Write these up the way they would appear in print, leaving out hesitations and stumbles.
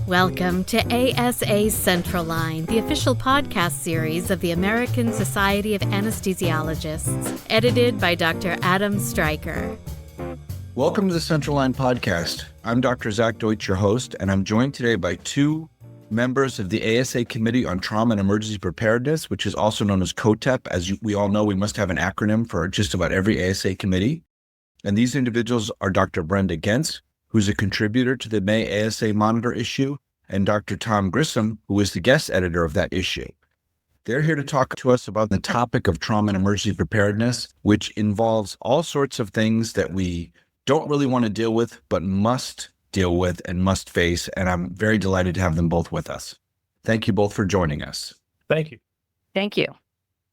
Welcome to ASA Central Line, the official podcast series of the American Society of Anesthesiologists, edited by Dr. Adam Stryker. Welcome to the Central Line podcast. I'm Dr. Zach Deutch, your host, and I'm joined today by two members of the ASA Committee on Trauma and Emergency Preparedness, which is also known as COTEP. We all know, we must have an acronym for just about every ASA committee. And these individuals are Dr. Brenda Gentz, who's a contributor to the May ASA Monitor issue, and Dr. Tom Grissom, who is the guest editor of that issue. They're here to talk to us about the topic of trauma and emergency preparedness, which involves all sorts of things that we don't really want to deal with, but must deal with and must face. And I'm very delighted to have them both with us. Thank you both for joining us. Thank you. Thank you.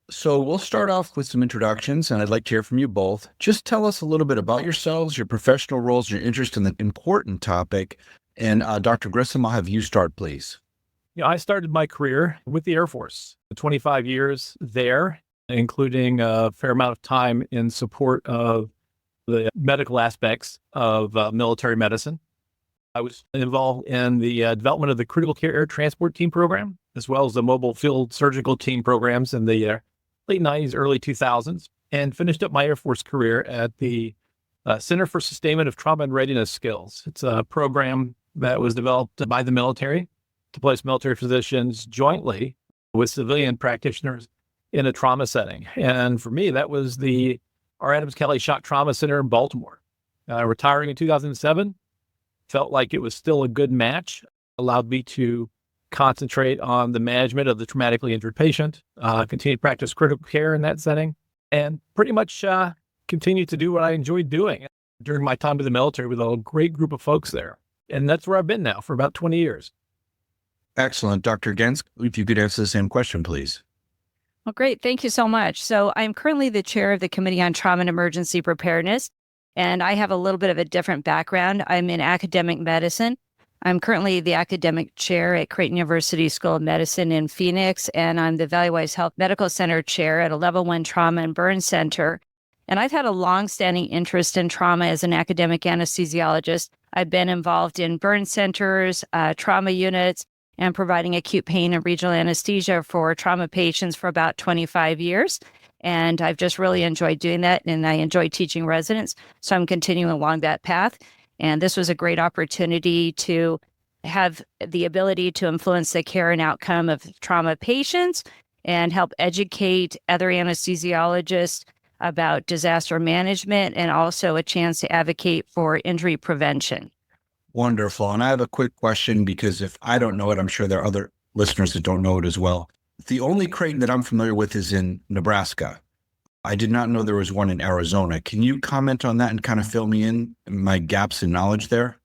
So we'll start off with some introductions, and I'd like to hear from you both. Just tell us a little bit about yourselves, your professional roles, your interest in the important topic. And Dr. Grissom, I'll have you start, please. I started my career with the Air Force, 25 years there, including a fair amount of time in support of the medical aspects of military medicine. I was involved in the development of the Critical Care Air Transport Team program, as well as the Mobile Field Surgical Team programs in the late 90s, early 2000s, and finished up my Air Force career at the Center for Sustainment of Trauma and Readiness Skills. It's a program that was developed by the military to place military physicians jointly with civilian practitioners in a trauma setting. And for me, that was the R. Adams Kelly Shock Trauma Center in Baltimore. Retiring in 2007, felt like it was still a good match, allowed me to concentrate on the management of the traumatically injured patient, continue to practice critical care in that setting, and pretty much continue to do what I enjoyed doing during my time in the military with a great group of folks there. And that's where I've been now for about 20 years. Excellent. Dr. Gentz, if you could answer the same question, please. Well, great. Thank you so much. So I'm currently the chair of the Committee on Trauma and Emergency Preparedness, and I have a little bit of a different background. I'm in academic medicine. I'm currently the academic chair at Creighton University School of Medicine in Phoenix, and I'm the ValueWise Health Medical Center chair at a Level 1 Trauma and Burn Center. And I've had a long-standing interest in trauma as an academic anesthesiologist. I've been involved in burn centers, trauma units, and providing acute pain and regional anesthesia for trauma patients for about 25 years. And I've just really enjoyed doing that, and I enjoy teaching residents. So I'm continuing along that path. And this was a great opportunity to have the ability to influence the care and outcome of trauma patients and help educate other anesthesiologists about disaster management, and also a chance to advocate for injury prevention. Wonderful. And I have a quick question, because if I don't know it, I'm sure there are other listeners that don't know it as well. The only Creighton that I'm familiar with is in Nebraska. I did not know there was one in Arizona. Can you comment on that and kind of fill me in my gaps in knowledge there?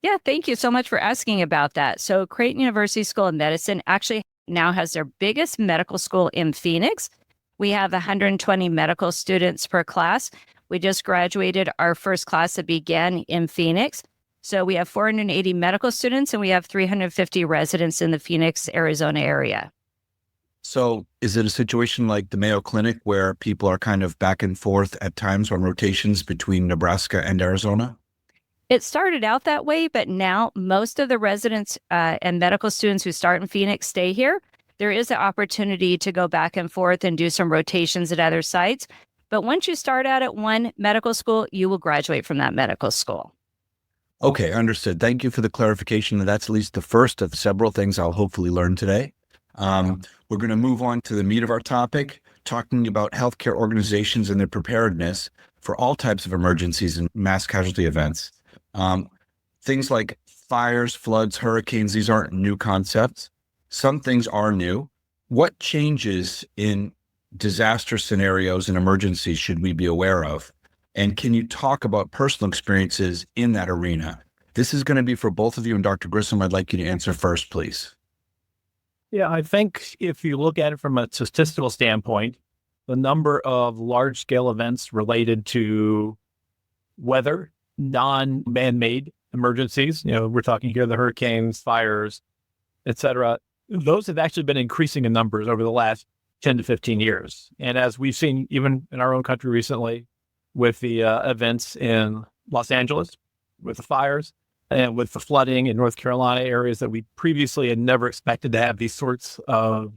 Yeah, thank you so much for asking about that. So Creighton University School of Medicine actually now has their biggest medical school in Phoenix. We have 120 medical students per class. We just graduated our first class that began in Phoenix. So we have 480 medical students, and we have 350 residents in the Phoenix, Arizona area. So is it a situation like the Mayo Clinic where people are kind of back and forth at times on rotations between Nebraska and Arizona? It started out that way, but now most of the residents and medical students who start in Phoenix stay here. There is an opportunity to go back and forth and do some rotations at other sites. But once you start out at one medical school, you will graduate from that medical school. Okay, understood. Thank you for the clarification. That's at least the first of several things I'll hopefully learn today. We're going to move on to the meat of our topic, talking about healthcare organizations and their preparedness for all types of emergencies and mass casualty events. Things like fires, floods, hurricanes, these aren't new concepts. Some things are new. What changes in disaster scenarios and emergencies should we be aware of? And can you talk about personal experiences in that arena? This is going to be for both of you, and Dr. Grissom, I'd like you to answer first, please. Yeah, I think if you look at it from a statistical standpoint, the number of large-scale events related to weather, non-man-made emergencies, we're talking here the hurricanes, fires, et cetera, those have actually been increasing in numbers over the last 10 to 15 years. And as we've seen even in our own country recently with the events in Los Angeles, with the fires, And with the flooding in North Carolina, areas that we previously had never expected to have these sorts of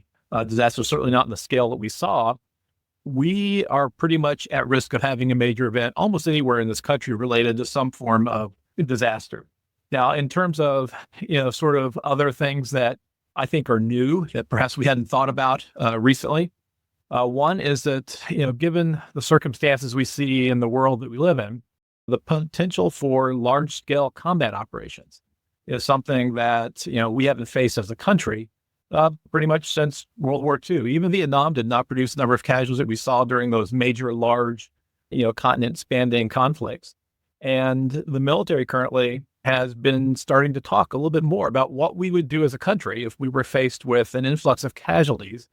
disasters, certainly not in the scale that we saw, we are pretty much at risk of having a major event almost anywhere in this country related to some form of disaster. Now, in terms of, sort of other things that I think are new that perhaps we hadn't thought about recently, one is that, given the circumstances we see in the world that we live in, the potential for large-scale combat operations is something that, we haven't faced as a country pretty much since World War II. Even Vietnam did not produce the number of casualties that we saw during those major, large, continent-spanning conflicts. And the military currently has been starting to talk a little bit more about what we would do as a country if we were faced with an influx of casualties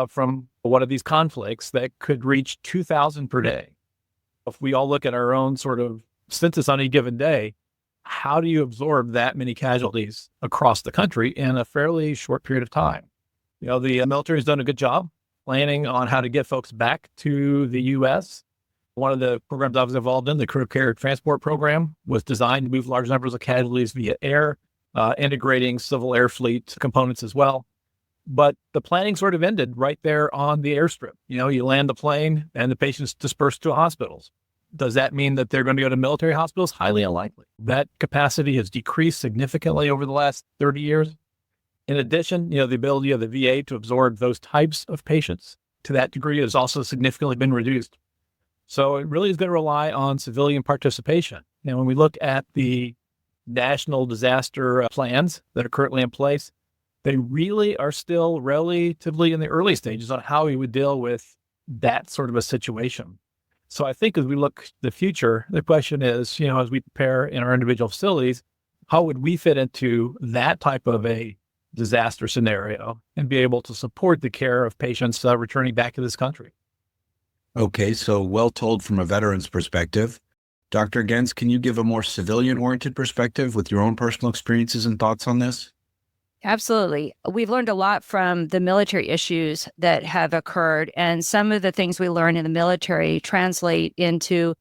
from one of these conflicts that could reach 2,000 per day. If we all look at our own sort of census on any given day, how do you absorb that many casualties across the country in a fairly short period of time? The military has done a good job planning on how to get folks back to the U.S. One of the programs I was involved in, the Critical Care Transport Program, was designed to move large numbers of casualties via air, integrating civil air fleet components as well. But the planning sort of ended right there on the airstrip. You land the plane and the patient's dispersed to hospitals. Does that mean that they're going to go to military hospitals? Highly unlikely. That capacity has decreased significantly over the last 30 years. In addition, the ability of the VA to absorb those types of patients to that degree has also significantly been reduced. So it really is going to rely on civilian participation. Now, when we look at the national disaster plans that are currently in place, they really are still relatively in the early stages on how we would deal with that sort of a situation. So I think as we look to the future, the question is, as we prepare in our individual facilities, how would we fit into that type of a disaster scenario and be able to support the care of patients returning back to this country? Okay, so well told from a veteran's perspective. Dr. Gentz, can you give a more civilian-oriented perspective with your own personal experiences and thoughts on this? Absolutely. We've learned a lot from the military issues that have occurred, and some of the things we learn in the military translate into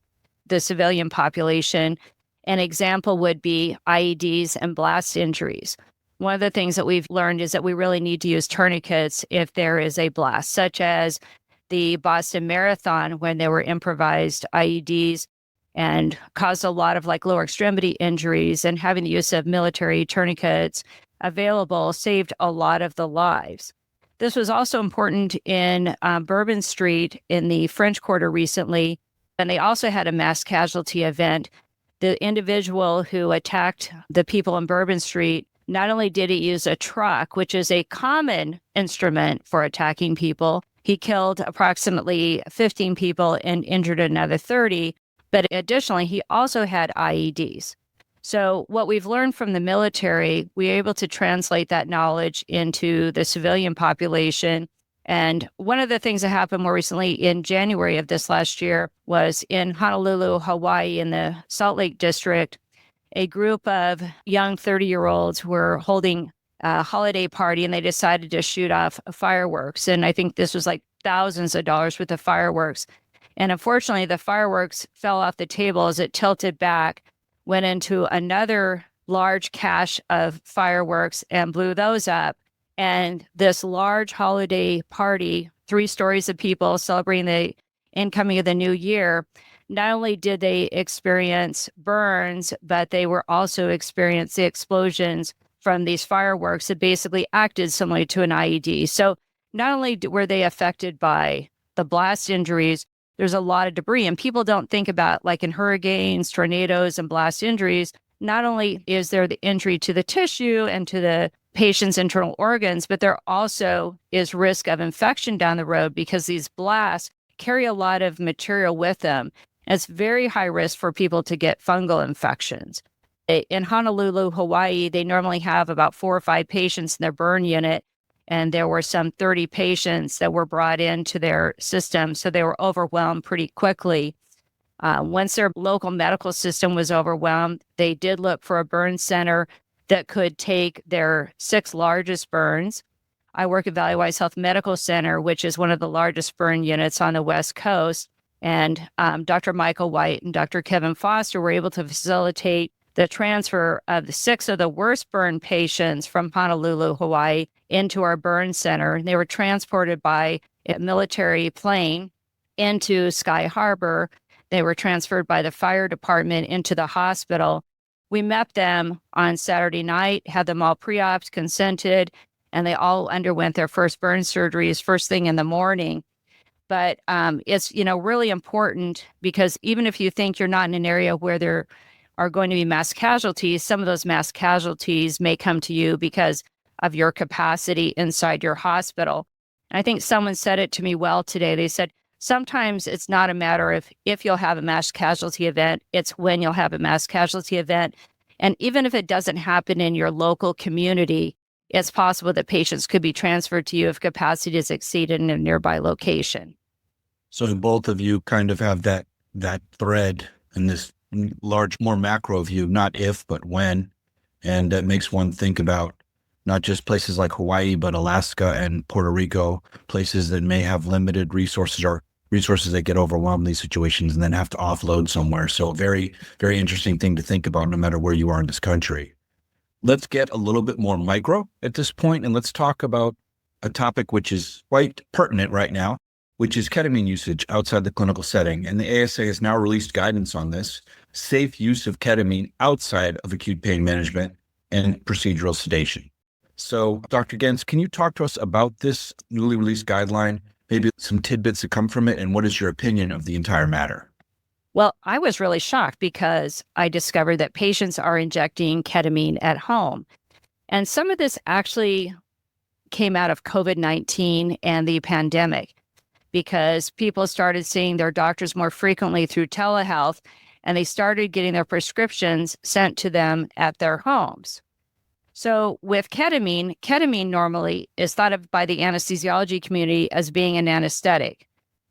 the civilian population. An example would be IEDs and blast injuries. One of the things that we've learned is that we really need to use tourniquets if there is a blast, such as the Boston Marathon, when there were improvised IEDs and caused a lot of lower extremity injuries, and having the use of military tourniquets available saved a lot of the lives. This was also important in Bourbon Street in the French Quarter recently, and they also had a mass casualty event. The individual who attacked the people in Bourbon Street, not only did he use a truck, which is a common instrument for attacking people, he killed approximately 15 people and injured another 30, but additionally, he also had IEDs. So what we've learned from the military, we're able to translate that knowledge into the civilian population. And one of the things that happened more recently in January of this last year was in Honolulu, Hawaii, in the Salt Lake District, a group of young 30-year-olds were holding a holiday party, and they decided to shoot off fireworks. And I think this was thousands of dollars worth of fireworks. And unfortunately, the fireworks fell off the table as it tilted back, went into another large cache of fireworks and blew those up. And this large holiday party, 3 stories of people celebrating the incoming of the new year, not only did they experience burns, but they were also experiencing the explosions from these fireworks that basically acted similarly to an IED. So not only were they affected by the blast injuries, there's a lot of debris, and people don't think about, in hurricanes, tornadoes, and blast injuries, not only is there the injury to the tissue and to the patient's internal organs, but there also is risk of infection down the road because these blasts carry a lot of material with them. And it's very high risk for people to get fungal infections. In Honolulu, Hawaii, they normally have about 4 or 5 patients in their burn unit, and there were some 30 patients that were brought into their system, so they were overwhelmed pretty quickly. Once their local medical system was overwhelmed, they did look for a burn center that could take their 6 largest burns. I work at Valley Wise Health Medical Center, which is one of the largest burn units on the West Coast, and Dr. Michael White and Dr. Kevin Foster were able to facilitate the transfer of the 6 of the worst burn patients from Honolulu, Hawaii, into our burn center. They were transported by a military plane into Sky Harbor. They were transferred by the fire department into the hospital. We met them on Saturday night, had them all pre-ops, consented, and they all underwent their first burn surgeries first thing in the morning. But it's, really important, because even if you think you're not in an area where there are going to be mass casualties, some of those mass casualties may come to you because of your capacity inside your hospital. And I think someone said it to me well today. They said, sometimes it's not a matter of if you'll have a mass casualty event, it's when you'll have a mass casualty event. And even if it doesn't happen in your local community, it's possible that patients could be transferred to you if capacity is exceeded in a nearby location. So both of you kind of have that thread in this large, more macro view, not if, but when. And that makes one think about not just places like Hawaii, but Alaska and Puerto Rico, places that may have limited resources or resources that get overwhelmed in these situations and then have to offload somewhere. So very, very interesting thing to think about no matter where you are in this country. Let's get a little bit more micro at this point, and let's talk about a topic which is quite pertinent right now, which is ketamine usage outside the clinical setting. And the ASA has now released guidance on this, safe use of ketamine outside of acute pain management and procedural sedation. So, Dr. Gentz, can you talk to us about this newly released guideline, maybe some tidbits that come from it, and what is your opinion of the entire matter? Well, I was really shocked because I discovered that patients are injecting ketamine at home. And some of this actually came out of COVID-19 and the pandemic, because people started seeing their doctors more frequently through telehealth, and they started getting their prescriptions sent to them at their homes. So with ketamine normally is thought of by the anesthesiology community as being an anesthetic.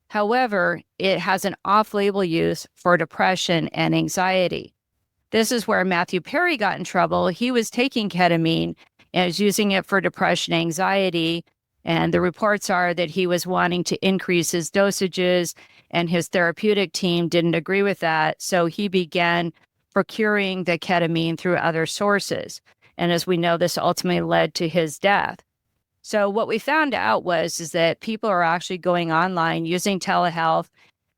However, it has an off-label use for depression and anxiety. This is where Matthew Perry got in trouble. He was taking ketamine and was using it for depression, anxiety, and the reports are that he was wanting to increase his dosages, and his therapeutic team didn't agree with that. So he began procuring the ketamine through other sources. And as we know, this ultimately led to his death. So what we found out is that people are actually going online using telehealth.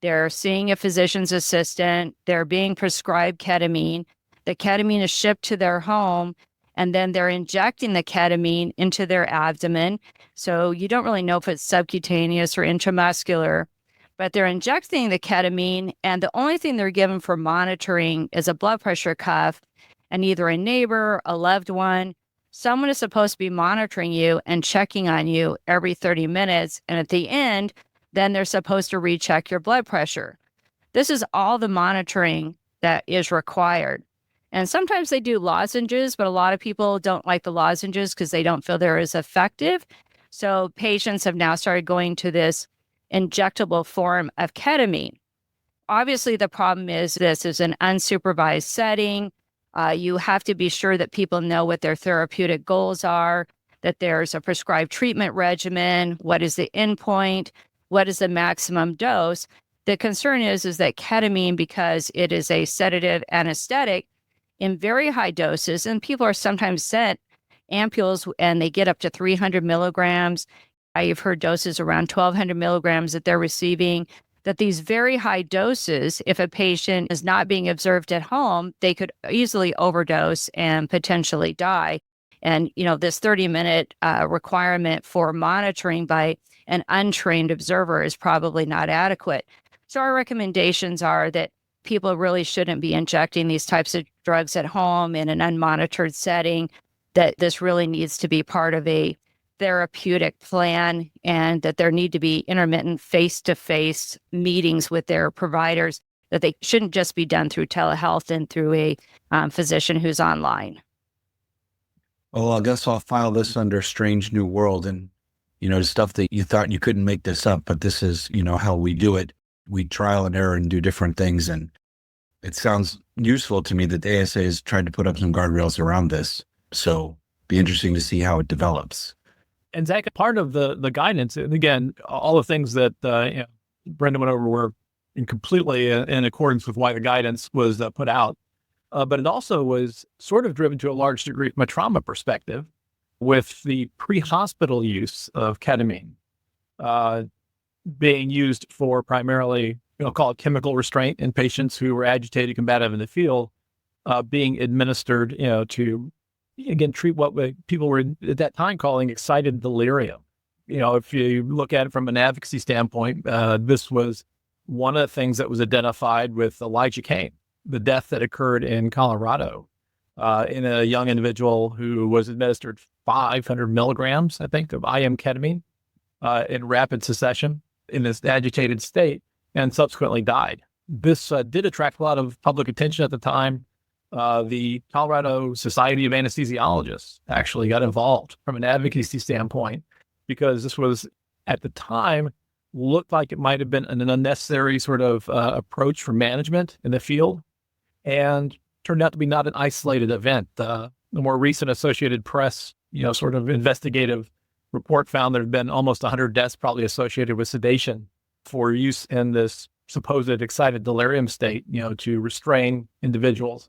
They're seeing a physician's assistant. They're being prescribed ketamine. The ketamine is shipped to their home, and then they're injecting the ketamine into their abdomen. So you don't really know if it's subcutaneous or intramuscular, but they're injecting the ketamine, and the only thing they're given for monitoring is a blood pressure cuff, and either a neighbor, a loved one, someone is supposed to be monitoring you and checking on you every 30 minutes. And at the end, then they're supposed to recheck your blood pressure. This is all the monitoring that is required. And sometimes they do lozenges, but a lot of people don't like the lozenges because they don't feel they're as effective. So patients have now started going to this injectable form of ketamine. Obviously, the problem is this is an unsupervised setting. You have to be sure that people know what their therapeutic goals are, that there's a prescribed treatment regimen, what is the endpoint, what is the maximum dose. The concern is that ketamine, because it is a sedative anesthetic in very high doses, and people are sometimes sent ampules and they get up to 300 milligrams. I've heard doses around 1,200 milligrams that they're receiving, that these very high doses, if a patient is not being observed at home, they could easily overdose and potentially die. And, this 30-minute requirement for monitoring by an untrained observer is probably not adequate. So our recommendations are that people really shouldn't be injecting these types of drugs at home in an unmonitored setting, that this really needs to be part of a therapeutic plan, and that there need to be intermittent face-to-face meetings with their providers, that they shouldn't just be done through telehealth and through a physician who's online. Well, I guess I'll file this under strange new world, and, stuff that you thought you couldn't make this up, but this is, how we do it. We trial and error and do different things. And it sounds useful to me that the ASA has tried to put up some guardrails around this. So be interesting to see how it develops. And Zach, part of the guidance, and again, all the things that Brenda went over were completely in accordance with why the guidance was put out. but it also was sort of driven to a large degree from a trauma perspective with the pre-hospital use of ketamine being used for primarily, call it chemical restraint in patients who were agitated, combative in the field, being administered, to, again, treat what people were at that time calling excited delirium. If you look at it from an advocacy standpoint, this was one of the things that was identified with Elijah Kane, the death that occurred in Colorado in a young individual who was administered 500 milligrams, I think, of IM ketamine in rapid succession in this agitated state and subsequently died. This did attract a lot of public attention at the time. The Colorado Society of Anesthesiologists actually got involved from an advocacy standpoint because this was, at the time, looked like it might have been an unnecessary sort of approach for management in the field and turned out to be not an isolated event. The more recent Associated Press, sort of investigative report found there have been almost 100 deaths probably associated with sedation for use in this supposed excited delirium state, to restrain individuals.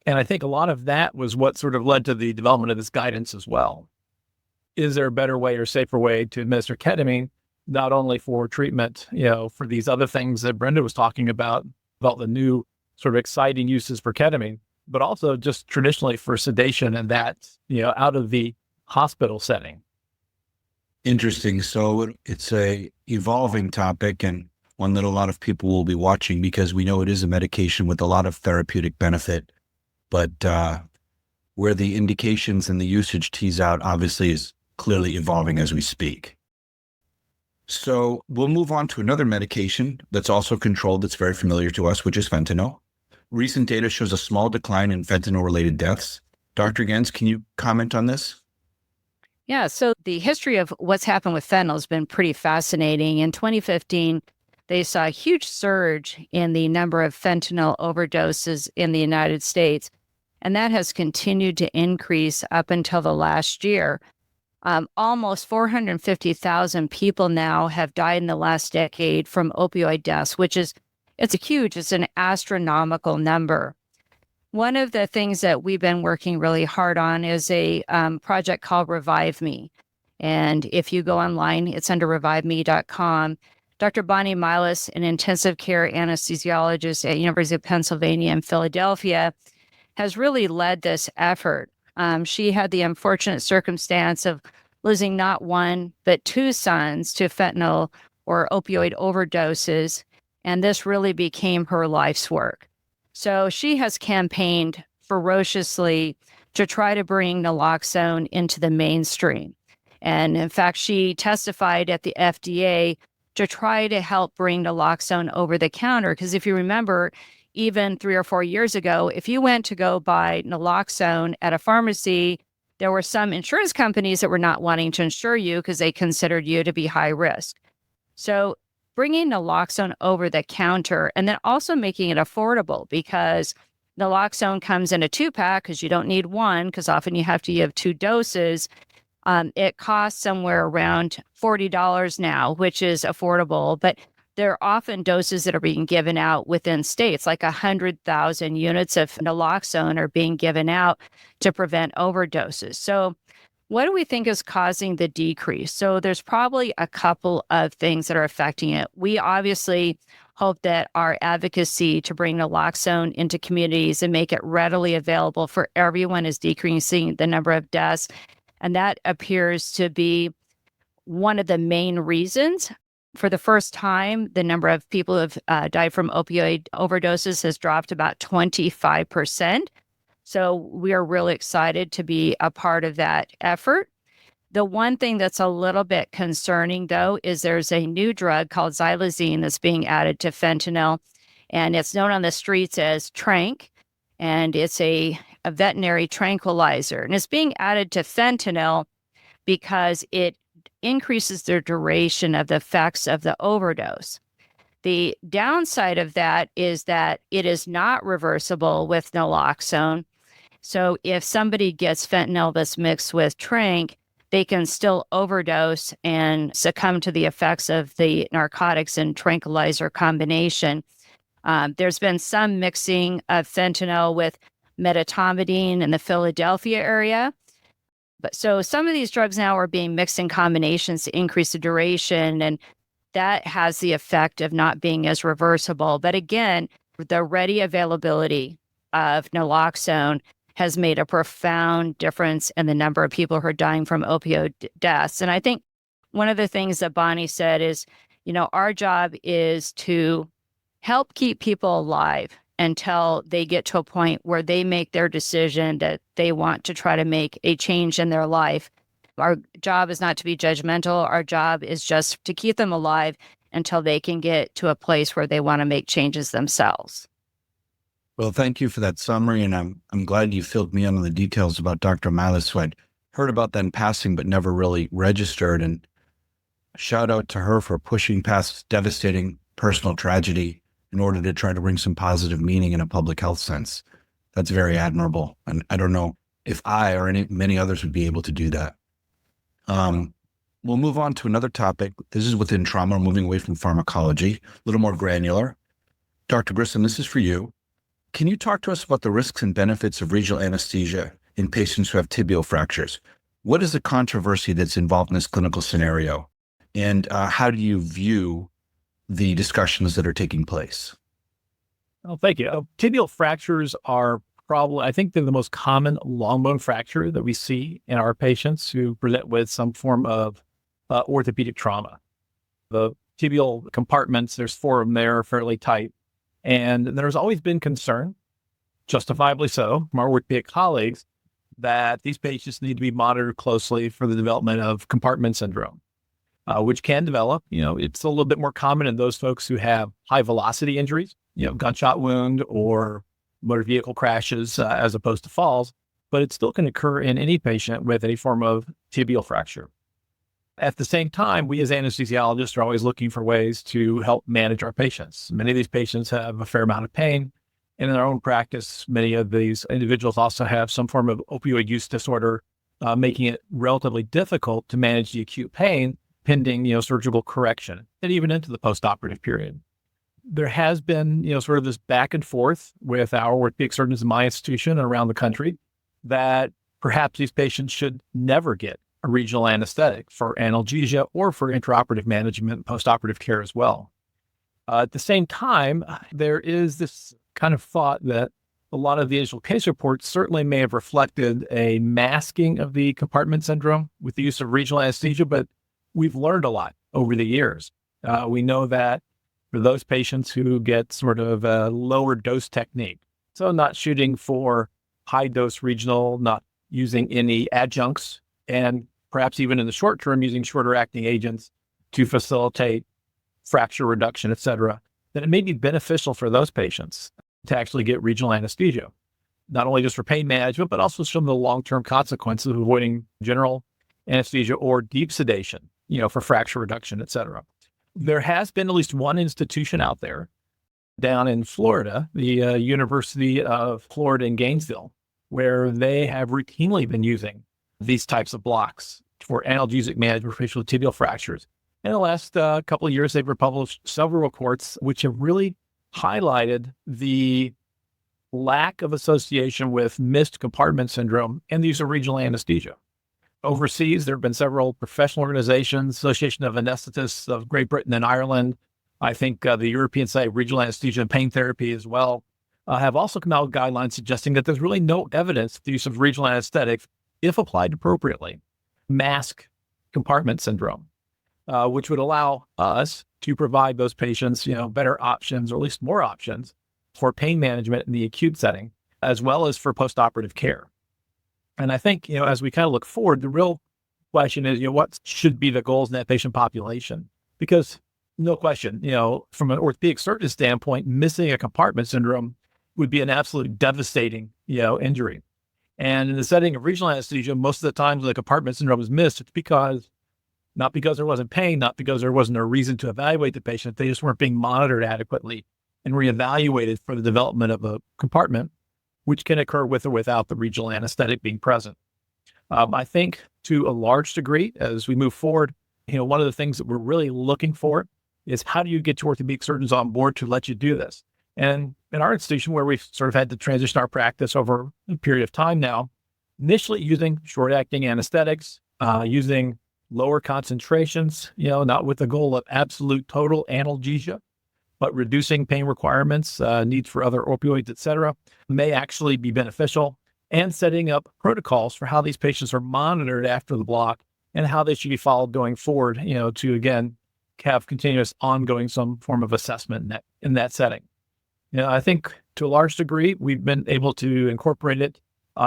And I think a lot of that was what sort of led to the development of this guidance as well. Is there a better way or safer way to administer ketamine, not only for treatment, for these other things that Brenda was talking about the new sort of exciting uses for ketamine, but also just traditionally for sedation and that, out of the hospital setting. Interesting. So it's a evolving topic and one that a lot of people will be watching because we know it is a medication with a lot of therapeutic benefit, but where the indications and the usage tease out obviously is clearly evolving as we speak. So we'll move on to another medication that's also controlled that's very familiar to us, which is fentanyl. Recent data shows a small decline in fentanyl-related deaths. Dr. Gentz, can you comment on this? Yeah, so the history of what's happened with fentanyl has been pretty fascinating. In 2015, they saw a huge surge in the number of fentanyl overdoses in the United States, and that has continued to increase up until the last year. Almost 450,000 people now have died in the last decade from opioid deaths, it's an astronomical number. One of the things that we've been working really hard on is a project called Revive Me. And if you go online, it's under reviveme.com. Dr. Bonnie Milas, an intensive care anesthesiologist at University of Pennsylvania in Philadelphia, has really led this effort. She had the unfortunate circumstance of losing not one, but two sons to fentanyl or opioid overdoses, and this really became her life's work. So she has campaigned ferociously to try to bring naloxone into the mainstream. And in fact, she testified at the FDA to try to help bring naloxone over the counter. Because if you remember, even 3 or 4 years ago, if you went to go buy naloxone at a pharmacy, there were some insurance companies that were not wanting to insure you because they considered you to be high risk. So bringing naloxone over the counter and then also making it affordable, because naloxone comes in a 2-pack because you don't need one, because often you have to give 2 doses. It costs somewhere around $40 now, which is affordable, but there are often doses that are being given out within states, like 100,000 units of naloxone are being given out to prevent overdoses. So what do we think is causing the decrease? So there's probably a couple of things that are affecting it. We obviously hope that our advocacy to bring naloxone into communities and make it readily available for everyone is decreasing the number of deaths. And that appears to be one of the main reasons. For the first time, the number of people who have died from opioid overdoses has dropped about 25%. So we are really excited to be a part of that effort. The one thing that's a little bit concerning, though, is there's a new drug called xylazine that's being added to fentanyl, and it's known on the streets as Tranq, and it's a veterinary tranquilizer. And it's being added to fentanyl because it increases the duration of the effects of the overdose. The downside of that is that it is not reversible with naloxone. So if somebody gets fentanyl that's mixed with Tranq, they can still overdose and succumb to the effects of the narcotics and tranquilizer combination. There's been some mixing of fentanyl with medetomidine in the Philadelphia area. But so some of these drugs now are being mixed in combinations to increase the duration, and that has the effect of not being as reversible. But again, the ready availability of naloxone has made a profound difference in the number of people who are dying from opioid deaths. And I think one of the things that Bonnie said is, our job is to help keep people alive until they get to a point where they make their decision that they want to try to make a change in their life. Our job is not to be judgmental. Our job is just to keep them alive until they can get to a place where they want to make changes themselves. Well, thank you for that summary, and I'm glad you filled me in on the details about Dr. Milas, who I'd heard about that in passing, but never really registered. And shout out to her for pushing past devastating personal tragedy in order to try to bring some positive meaning in a public health sense. That's very admirable. And I don't know if I or many others would be able to do that. We'll move on to another topic. This is within trauma, moving away from pharmacology, a little more granular. Dr. Grissom, this is for you. Can you talk to us about the risks and benefits of regional anesthesia in patients who have tibial fractures? What is the controversy that's involved in this clinical scenario? And how do you view the discussions that are taking place? Well, thank you. Tibial fractures are probably, I think they're the most common long bone fracture that we see in our patients who present with some form of orthopedic trauma. The tibial compartments, there's 4 of them there, fairly tight. And there's always been concern, justifiably so, from our orthopedic colleagues, that these patients need to be monitored closely for the development of compartment syndrome, which can develop. It's a little bit more common in those folks who have high velocity injuries, gunshot wound or motor vehicle crashes as opposed to falls, but it still can occur in any patient with any form of tibial fracture. At the same time, we as anesthesiologists are always looking for ways to help manage our patients. Many of these patients have a fair amount of pain. And in our own practice, many of these individuals also have some form of opioid use disorder, making it relatively difficult to manage the acute pain pending, surgical correction and even into the postoperative period. There has been, sort of this back and forth with our orthopedic surgeons in my institution and around the country that perhaps these patients should never get a regional anesthetic for analgesia or for intraoperative management and postoperative care as well. At the same time, there is this kind of thought that a lot of the initial case reports certainly may have reflected a masking of the compartment syndrome with the use of regional anesthesia, but we've learned a lot over the years. We know that for those patients who get sort of a lower dose technique, so not shooting for high dose regional, not using any adjuncts, and perhaps even in the short term, using shorter acting agents to facilitate fracture reduction, et cetera, then it may be beneficial for those patients to actually get regional anesthesia, not only just for pain management, but also some of the long-term consequences of avoiding general anesthesia or deep sedation, for fracture reduction, et cetera. There has been at least one institution out there down in Florida, the University of Florida in Gainesville, where they have routinely been using these types of blocks for analgesic management for tibial fractures. In the last couple of years, they've published several reports which have really highlighted the lack of association with missed compartment syndrome and the use of regional anesthesia. Overseas, there have been several professional organizations, Association of Anesthetists of Great Britain and Ireland. I think the European Society of Regional Anesthesia and Pain Therapy as well have also come out with guidelines suggesting that there's really no evidence that the use of regional anesthetics, if applied appropriately, mask compartment syndrome, which would allow us to provide those patients, better options, or at least more options for pain management in the acute setting, as well as for postoperative care. And I think, as we kind of look forward, the real question is, what should be the goals in that patient population? Because no question, from an orthopedic surgeon standpoint, missing a compartment syndrome would be an absolutely devastating, injury. And in the setting of regional anesthesia, most of the times when the compartment syndrome is missed, it's not because there wasn't pain, not because there wasn't a reason to evaluate the patient. They just weren't being monitored adequately and reevaluated for the development of a compartment, which can occur with or without the regional anesthetic being present. I think to a large degree, as we move forward, one of the things that we're really looking for is how do you get your orthopedic surgeons on board to let you do this? And in our institution, where we've sort of had to transition our practice over a period of time now, initially using short-acting anesthetics, using lower concentrations, not with the goal of absolute total analgesia, but reducing pain requirements, needs for other opioids, et cetera, may actually be beneficial, and setting up protocols for how these patients are monitored after the block and how they should be followed going forward, to, again, have continuous ongoing some form of assessment in that setting. I think to a large degree, we've been able to incorporate it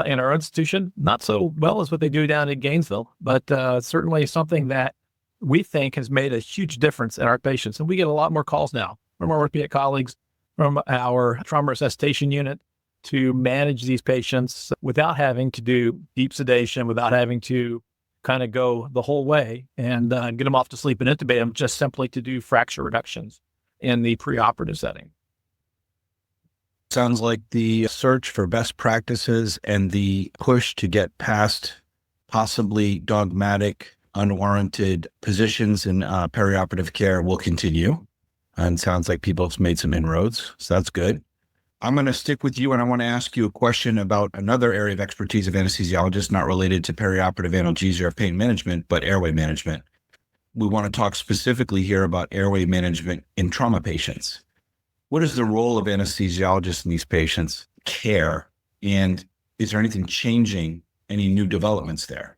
in our institution, not so well as what they do down in Gainesville, but certainly something that we think has made a huge difference in our patients. And we get a lot more calls now from our orthopedic colleagues, from our trauma resuscitation unit, to manage these patients without having to do deep sedation, without having to kind of go the whole way and get them off to sleep and intubate them, just simply to do fracture reductions in the preoperative setting. Sounds like the search for best practices and the push to get past possibly dogmatic, unwarranted positions in perioperative care will continue. And sounds like people have made some inroads. So that's good. I'm going to stick with you, and I want to ask you a question about another area of expertise of anesthesiologists, not related to perioperative analgesia or pain management, but airway management. We want to talk specifically here about airway management in trauma patients. What is the role of anesthesiologists in these patients' care? And is there anything changing, any new developments there?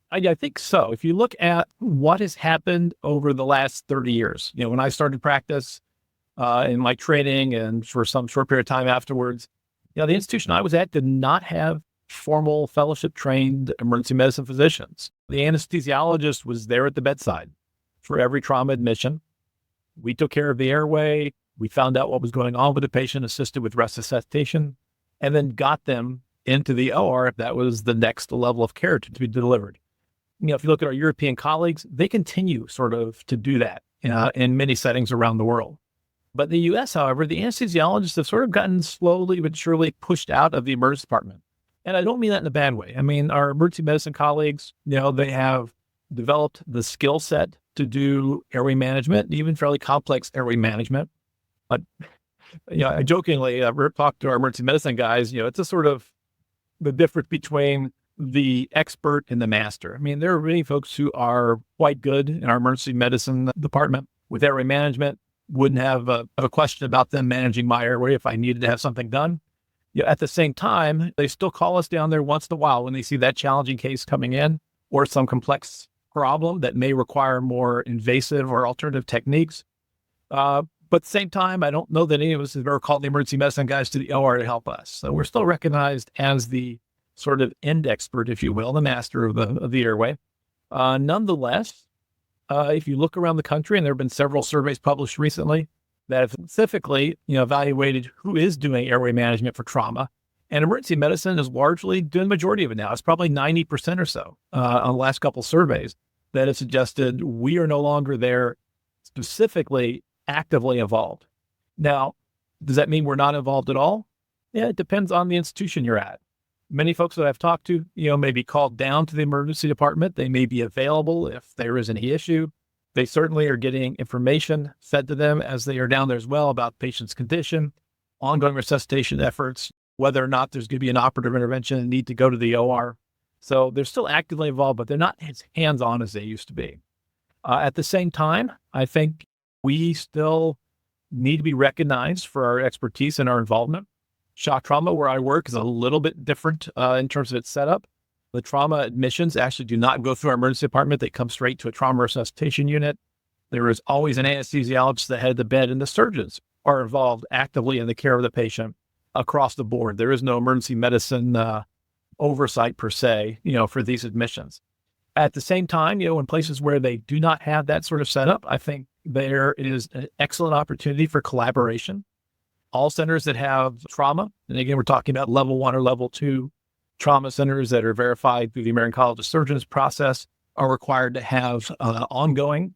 I think so. If you look at what has happened over the last 30 years, when I started practice, in my training and for some short period of time afterwards, the institution I was at did not have formal fellowship trained emergency medicine physicians. The anesthesiologist was there at the bedside for every trauma admission. We took care of the airway. We found out what was going on with the patient, assisted with resuscitation, and then got them into the OR if that was the next level of care to be delivered. If you look at our European colleagues, they continue sort of to do that in many settings around the world. But in the U.S., however, the anesthesiologists have sort of gotten slowly but surely pushed out of the emergency department. And I don't mean that in a bad way. I mean, our emergency medicine colleagues, they have developed the skill set to do airway management, even fairly complex airway management. But, I jokingly talk to our emergency medicine guys, it's a sort of the difference between the expert and the master. I mean, there are many folks who are quite good in our emergency medicine department with airway management. Wouldn't have a question about them managing my airway if I needed to have something done. At the same time, they still call us down there once in a while when they see that challenging case coming in or some complex problem that may require more invasive or alternative techniques. But at the same time, I don't know that any of us have ever called the emergency medicine guys to the OR to help us. So we're still recognized as the sort of end expert, if you will, the master of the airway. Nonetheless, if you look around the country, and there have been several surveys published recently that have specifically, evaluated who is doing airway management for trauma, and emergency medicine is largely doing the majority of it now. It's probably 90% or so on the last couple of surveys that have suggested we are no longer there specifically actively involved. Now, does that mean we're not involved at all? Yeah, it depends on the institution you're at. Many folks that I've talked to, may be called down to the emergency department. They may be available if there is any issue. They certainly are getting information fed to them as they are down there as well about patient's condition, ongoing resuscitation efforts, whether or not there's going to be an operative intervention and need to go to the OR. So they're still actively involved, but they're not as hands-on as they used to be. At the same time, I think we still need to be recognized for our expertise and our involvement. Shock trauma, where I work, is a little bit different in terms of its setup. The trauma admissions actually do not go through our emergency department. They come straight to a trauma resuscitation unit. There is always an anesthesiologist at the head of the bed, and the surgeons are involved actively in the care of the patient across the board. There is no emergency medicine oversight per se, for these admissions. At the same time, in places where they do not have that sort of setup, I think there is an excellent opportunity for collaboration. All centers that have trauma, and again, we're talking about level 1 or level 2 trauma centers that are verified through the American College of Surgeons process, are required to have ongoing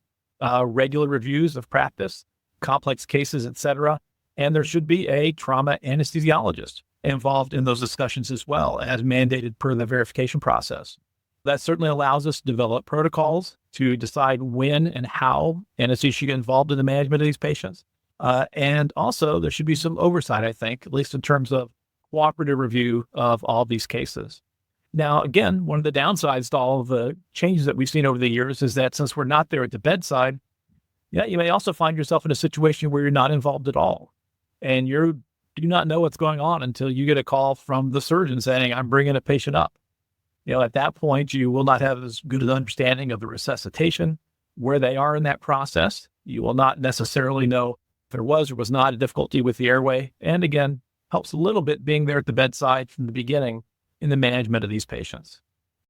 regular reviews of practice, complex cases, et cetera. And there should be a trauma anesthesiologist involved in those discussions as well, as mandated per the verification process. That certainly allows us to develop protocols to decide when and how anesthesia should get involved in the management of these patients. And also, there should be some oversight, I think, at least in terms of cooperative review of all these cases. Now, again, one of the downsides to all of the changes that we've seen over the years is that since we're not there at the bedside, you may also find yourself in a situation where you're not involved at all. And you do not know what's going on until you get a call from the surgeon saying, I'm bringing a patient up. At that point, you will not have as good an understanding of the resuscitation, where they are in that process. You will not necessarily know if there was or was not a difficulty with the airway. And again, helps a little bit being there at the bedside from the beginning in the management of these patients.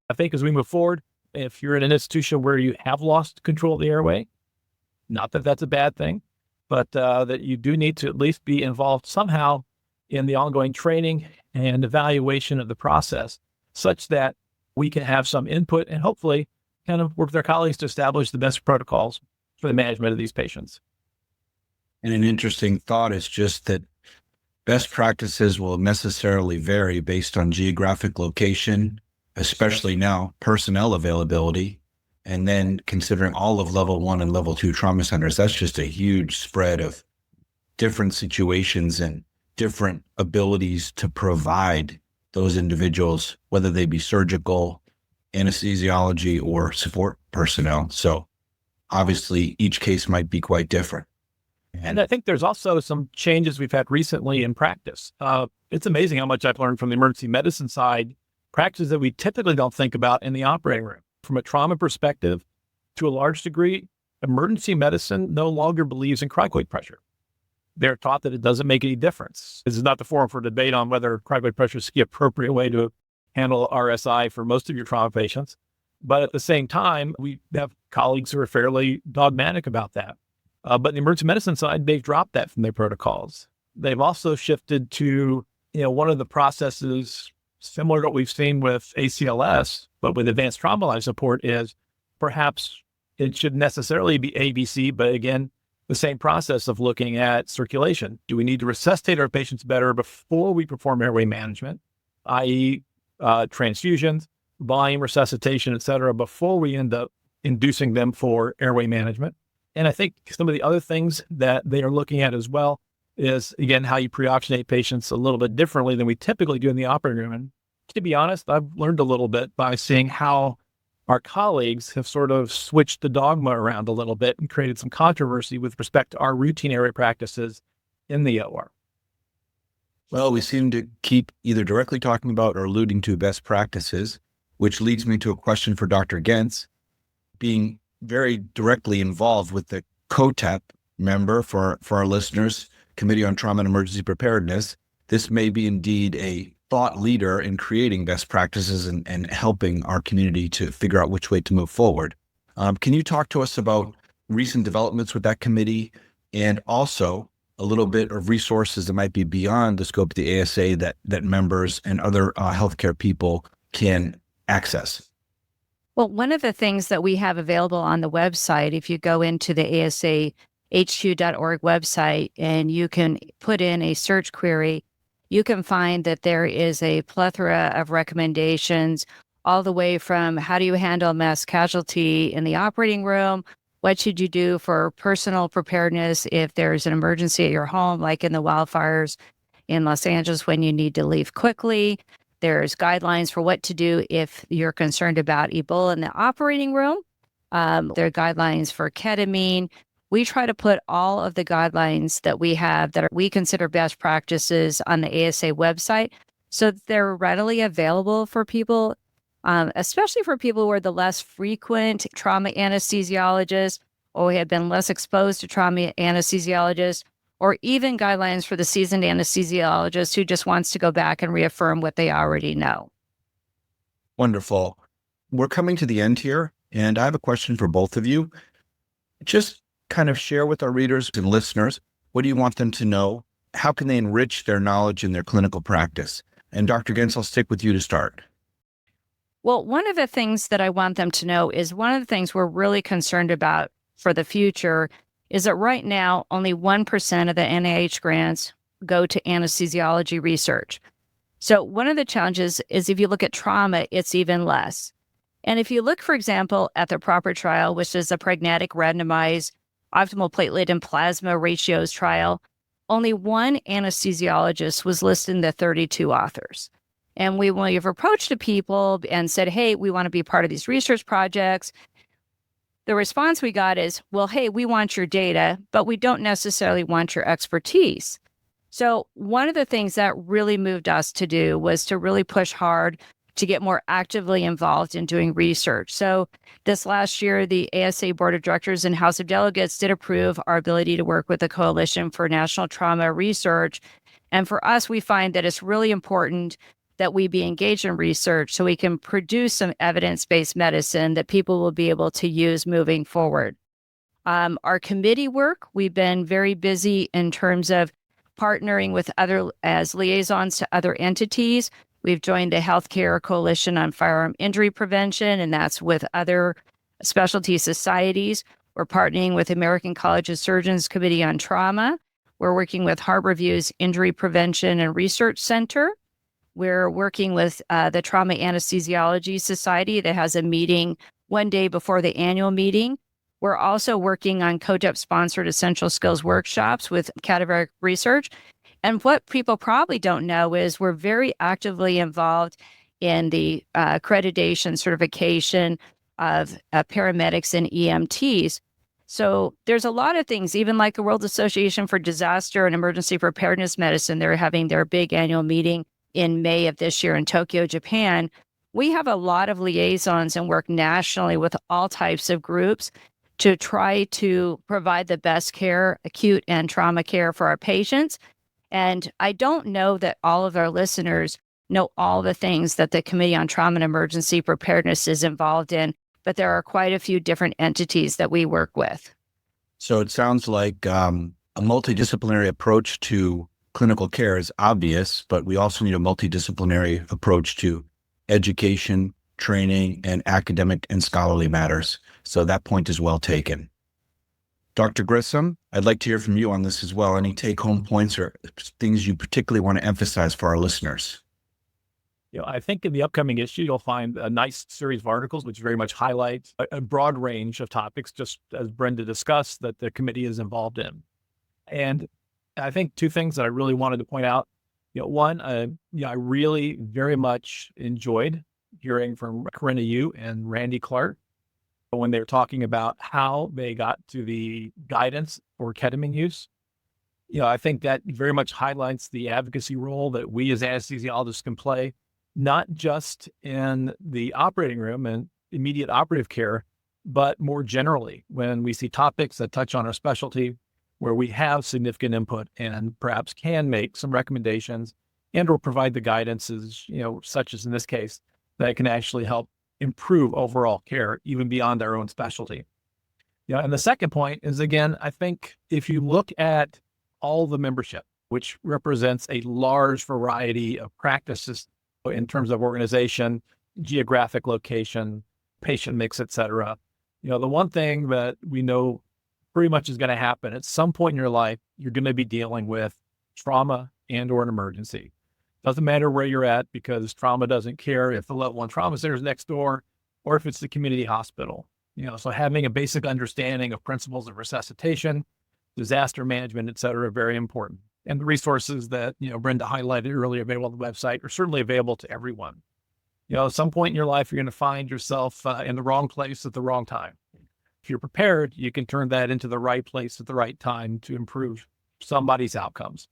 I think as we move forward, if you're in an institution where you have lost control of the airway, not that that's a bad thing, but that you do need to at least be involved somehow in the ongoing training and evaluation of the process, such that we can have some input and hopefully kind of work with our colleagues to establish the best protocols for the management of these patients. And an interesting thought is just that best practices will necessarily vary based on geographic location, especially now personnel availability, and then considering all of level 1 and level 2 trauma centers. That's just a huge spread of different situations and different abilities to provide those individuals, whether they be surgical, anesthesiology, or support personnel. So obviously each case might be quite different. And I think there's also some changes we've had recently in practice. It's amazing how much I've learned from the emergency medicine side, practices that we typically don't think about in the operating room. From a trauma perspective, to a large degree, emergency medicine no longer believes in cricoid pressure. They're taught that it doesn't make any difference. This is not the forum for debate on whether cricoid pressure is the appropriate way to handle RSI for most of your trauma patients. But at the same time, we have colleagues who are fairly dogmatic about that. But in the emergency medicine side, they've dropped that from their protocols. They've also shifted to, one of the processes similar to what we've seen with ACLS, but with advanced trauma life support, is perhaps it should necessarily be ABC, but again, the same process of looking at circulation. Do we need to resuscitate our patients better before we perform airway management, i.e. transfusions, volume resuscitation, et cetera, before we end up inducing them for airway management? And I think some of the other things that they are looking at as well is, again, how you pre-oxygenate patients a little bit differently than we typically do in the operating room. And to be honest, I've learned a little bit by seeing how our colleagues have sort of switched the dogma around a little bit and created some controversy with respect to our routine airway practices in the OR. Well, we seem to keep either directly talking about or alluding to best practices, which leads me to a question for Dr. Gentz. Being very directly involved with the COTEP member for our listeners, Committee on Trauma and Emergency Preparedness, this may be indeed a thought leader in creating best practices and helping our community to figure out which way to move forward. Can you talk to us about recent developments with that committee and also a little bit of resources that might be beyond the scope of the ASA that members and other healthcare people can access? Well, one of the things that we have available on the website, if you go into the asahq.org website and you can put in a search query, you can find that there is a plethora of recommendations all the way from how do you handle mass casualty in the operating room? What should you do for personal preparedness if there's an emergency at your home, like in the wildfires in Los Angeles when you need to leave quickly? There's guidelines for what to do if you're concerned about Ebola in the operating room. There are guidelines for ketamine. We try to put all of the guidelines that we have that we consider best practices on the ASA website so that they're readily available for people, especially for people who are the less frequent trauma anesthesiologists or have been less exposed to trauma anesthesiologists, or even guidelines for the seasoned anesthesiologist who just wants to go back and reaffirm what they already know. Wonderful. We're coming to the end here, and I have a question for both of you. Just kind of share with our readers and listeners, what do you want them to know? How can they enrich their knowledge in their clinical practice? And Dr. Gentz, I'll stick with you to start. Well, one of the things that I want them to know is one of the things we're really concerned about for the future is that right now, only 1% of the NIH grants go to anesthesiology research. So one of the challenges is if you look at trauma, it's even less. And if you look, for example, at the PROPER trial, which is a pragmatic randomized optimal platelet and plasma ratios trial, only one anesthesiologist was listed in the 32 authors. And we've approached the people and said, hey, we want to be part of these research projects. The response we got is, well, hey, we want your data, but we don't necessarily want your expertise. So one of the things that really moved us to do was to really push hard to get more actively involved in doing research. So this last year, the ASA Board of Directors and House of Delegates did approve our ability to work with the Coalition for National Trauma Research. And for us, we find that it's really important that we be engaged in research so we can produce some evidence-based medicine that people will be able to use moving forward. Our committee work, we've been very busy in terms of partnering with as liaisons to other entities. We've joined the Healthcare Coalition on Firearm Injury Prevention, and that's with other specialty societies. We're partnering with American College of Surgeons Committee on Trauma. We're working with Harborview's Injury Prevention and Research Center. We're working with the Trauma Anesthesiology Society that has a meeting one day before the annual meeting. We're also working on COTEP-sponsored essential skills workshops with cadaveric research. And what people probably don't know is we're very actively involved in the accreditation certification of paramedics and EMTs. So there's a lot of things, even like the World Association for Disaster and Emergency Preparedness Medicine, they're having their big annual meeting in May of this year in Tokyo, Japan. We have a lot of liaisons and work nationally with all types of groups to try to provide the best care, acute and trauma care for our patients. And I don't know that all of our listeners know all the things that the Committee on Trauma and Emergency Preparedness is involved in, but there are quite a few different entities that we work with. So it sounds like a multidisciplinary approach to clinical care is obvious, but we also need a multidisciplinary approach to education, training, and academic and scholarly matters. So that point is well taken. Dr. Grissom, I'd like to hear from you on this as well. Any take-home points or things you particularly want to emphasize for our listeners? I think in the upcoming issue, you'll find a nice series of articles which very much highlight a broad range of topics, just as Brenda discussed, that the committee is involved in. And I think two things that I really wanted to point out. One, I really very much enjoyed hearing from Corinna Yu and Randy Clark when they were talking about how they got to the guidance for ketamine use. I think that very much highlights the advocacy role that we as anesthesiologists can play, not just in the operating room and immediate operative care, but more generally when we see topics that touch on our specialty, where we have significant input and perhaps can make some recommendations and or provide the guidances, such as in this case, that can actually help improve overall care, even beyond our own specialty. And the second point is, again, I think if you look at all the membership, which represents a large variety of practices in terms of organization, geographic location, patient mix, et cetera, the one thing that we know pretty much is going to happen at some point in your life, you're going to be dealing with trauma and or an emergency. Doesn't matter where you're at, because trauma doesn't care if the level 1 trauma center is next door or if it's the community hospital. So having a basic understanding of principles of resuscitation, disaster management, et cetera, are very important. And the resources that, Brenda highlighted earlier available on the website are certainly available to everyone. At some point in your life, you're going to find yourself in the wrong place at the wrong time. If you're prepared, you can turn that into the right place at the right time to improve somebody's outcomes.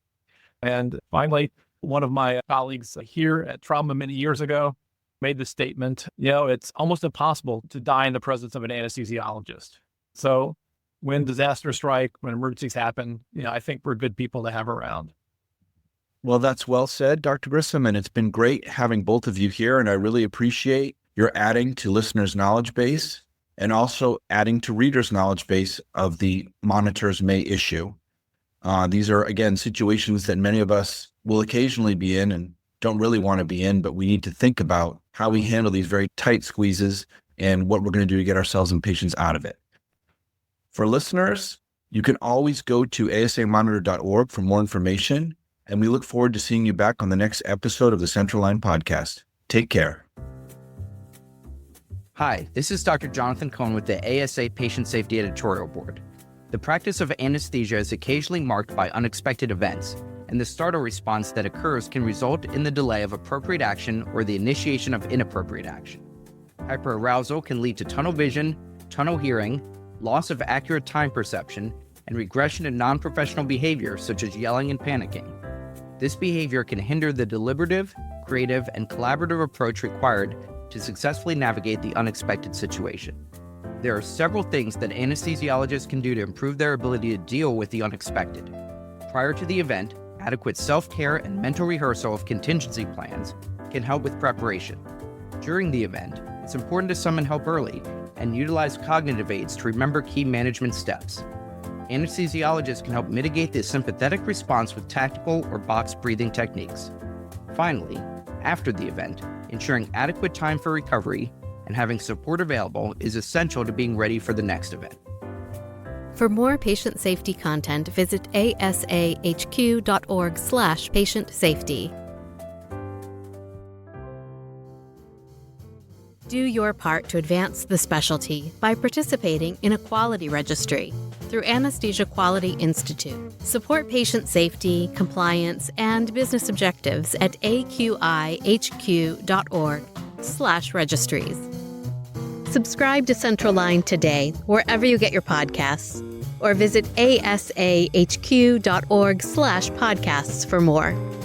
And finally, one of my colleagues here at Trauma many years ago made the statement, it's almost impossible to die in the presence of an anesthesiologist. So when disasters strike, when emergencies happen, I think we're good people to have around. Well, that's well said, Dr. Grissom, and it's been great having both of you here, and I really appreciate your adding to listeners' knowledge base and also adding to readers' knowledge base of the Monitor's May issue. These are, again, situations that many of us will occasionally be in and don't really want to be in, but we need to think about how we handle these very tight squeezes and what we're going to do to get ourselves and patients out of it. For listeners, you can always go to asamonitor.org for more information, and we look forward to seeing you back on the next episode of the Central Line podcast. Take care. Hi, this is Dr. Jonathan Cohen with the ASA Patient Safety Editorial Board. The practice of anesthesia is occasionally marked by unexpected events, and the startle response that occurs can result in the delay of appropriate action or the initiation of inappropriate action. Hyperarousal can lead to tunnel vision, tunnel hearing, loss of accurate time perception, and regression to non-professional behavior such as yelling and panicking. This behavior can hinder the deliberative, creative, and collaborative approach required to successfully navigate the unexpected situation. There are several things that anesthesiologists can do to improve their ability to deal with the unexpected. Prior to the event, adequate self-care and mental rehearsal of contingency plans can help with preparation. During the event, it's important to summon help early and utilize cognitive aids to remember key management steps. Anesthesiologists can help mitigate the sympathetic response with tactical or box breathing techniques. Finally, after the event, ensuring adequate time for recovery and having support available is essential to being ready for the next event. For more patient safety content, visit asahq.org/patient safety. Do your part to advance the specialty by participating in a quality registry through Anesthesia Quality Institute. Support patient safety, compliance, and business objectives at aqihq.org/registries. Subscribe to Central Line today, wherever you get your podcasts, or visit asahq.org/podcasts for more.